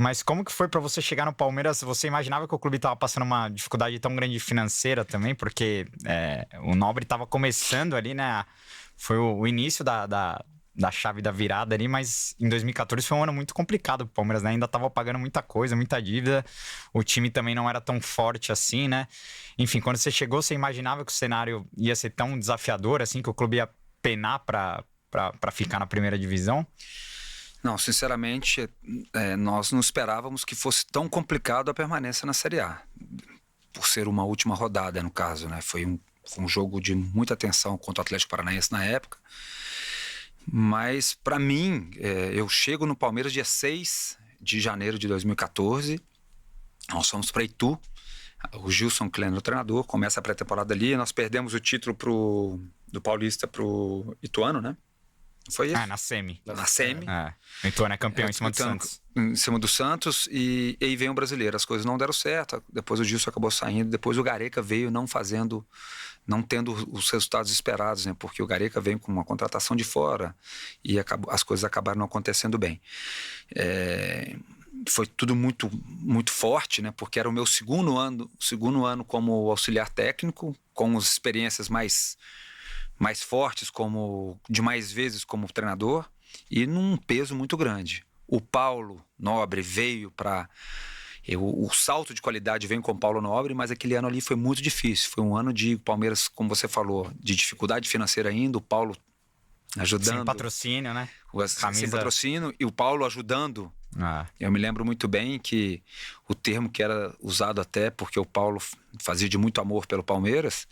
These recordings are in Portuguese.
Mas como que foi pra você chegar no Palmeiras? Você imaginava que o clube tava passando uma dificuldade tão grande financeira também? Porque o Nobre tava começando ali, né? Foi o início da chave da virada ali, mas em 2014 foi um ano muito complicado pro Palmeiras, né? Ainda tava pagando muita coisa, muita dívida. O time também não era tão forte assim, né? Enfim, quando você chegou, você imaginava que o cenário ia ser tão desafiador, assim, que o clube ia penar pra ficar na primeira divisão? Não, sinceramente, nós não esperávamos que fosse tão complicado a permanência na Série A, por ser uma última rodada, no caso, né? Foi um jogo de muita tensão contra o Atlético Paranaense na época, mas para mim, eu chego no Palmeiras dia 6 de janeiro de 2014, nós fomos para Itu, o Gilson Klein, o treinador, começa a pré-temporada ali, nós perdemos o título do Paulista pro Ituano, né? Foi isso? Na semi. Na semi. O Ituano é campeão em cima do Santos. Em cima do Santos, e aí vem o Brasileiro. As coisas não deram certo, depois o Gilson acabou saindo, depois o Gareca veio não tendo os resultados esperados, né? Porque o Gareca veio com uma contratação de fora e as coisas acabaram não acontecendo bem. Foi tudo muito, muito forte, né? Porque era o meu segundo ano como auxiliar técnico, com as experiências mais fortes, de mais vezes como treinador, e num peso muito grande. O Paulo Nobre veio para... O salto de qualidade veio com o Paulo Nobre, mas aquele ano ali foi muito difícil. Foi um ano de Palmeiras, como você falou, de dificuldade financeira ainda, o Paulo ajudando. Sem patrocínio, né? Sem patrocínio, e o Paulo ajudando. Eu me lembro muito bem que o termo que era usado até, porque o Paulo fazia de muito amor pelo Palmeiras,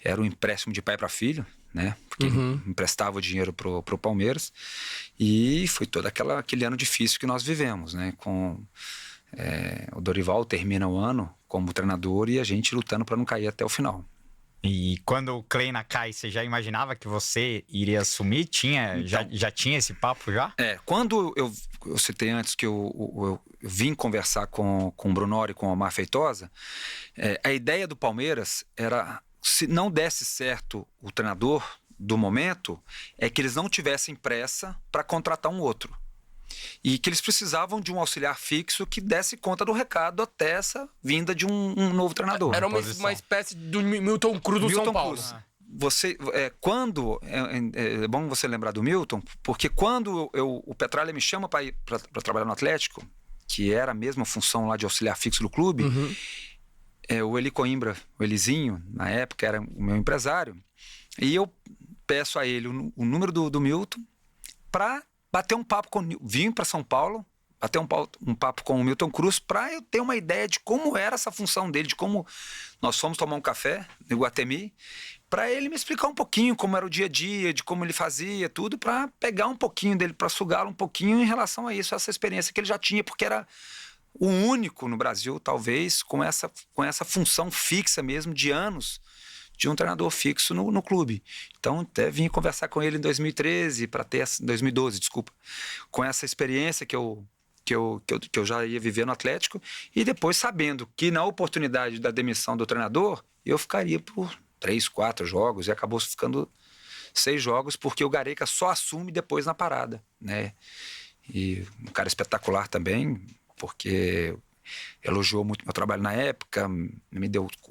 era o empréstimo de pai para filho, né? Porque ele emprestava o dinheiro pro Palmeiras, e foi todo aquele ano difícil que nós vivemos, né? O Dorival termina o ano como treinador e a gente lutando para não cair até o final. E quando o Kleina cai, você já imaginava que você iria assumir? Já tinha esse papo já? Quando eu citei antes que eu vim conversar com o Brunoro e com o Omar Feitosa, a ideia do Palmeiras era, se não desse certo o treinador do momento, é que eles não tivessem pressa para contratar um outro. E que eles precisavam de um auxiliar fixo que desse conta do recado até essa vinda de um novo treinador. Era uma espécie do Milton Cruz do São Paulo. É bom você lembrar do Milton, porque quando o Petralha me chama para ir para trabalhar no Atlético, que era a mesma função lá de auxiliar fixo do clube, o Eli Coimbra, o Elizinho, na época era o meu empresário, e eu peço a ele o número do Milton para bater um papo vim para São Paulo, bater um papo com o Milton Cruz para eu ter uma ideia de como era essa função dele, de como nós fomos tomar um café no Iguatemi, para ele me explicar um pouquinho como era o dia a dia, de como ele fazia tudo, para pegar um pouquinho dele, para sugá-lo um pouquinho em relação a isso, essa experiência que ele já tinha, porque era o único no Brasil, talvez, com essa função fixa mesmo de anos, de um treinador fixo no clube. Então, até vim conversar com ele em 2012, desculpa, com essa experiência que eu já ia viver no Atlético, e depois sabendo que na oportunidade da demissão do treinador, eu ficaria por 3, 4 jogos, e acabou ficando 6 jogos, porque o Gareca só assume depois na parada, né? E um cara espetacular também, porque elogiou muito meu trabalho na época,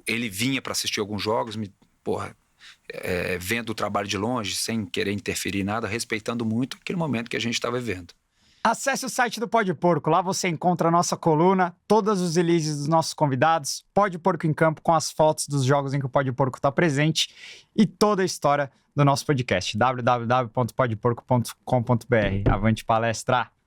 ele vinha para assistir alguns jogos, vendo o trabalho de longe, sem querer interferir em nada, respeitando muito aquele momento que a gente estava vivendo. Acesse o site do Pode Porco, lá você encontra a nossa coluna, todos os releases dos nossos convidados, Pode Porco em Campo com as fotos dos jogos em que o Pode Porco está presente e toda a história do nosso podcast, www.podeporco.com.br. Avante palestra!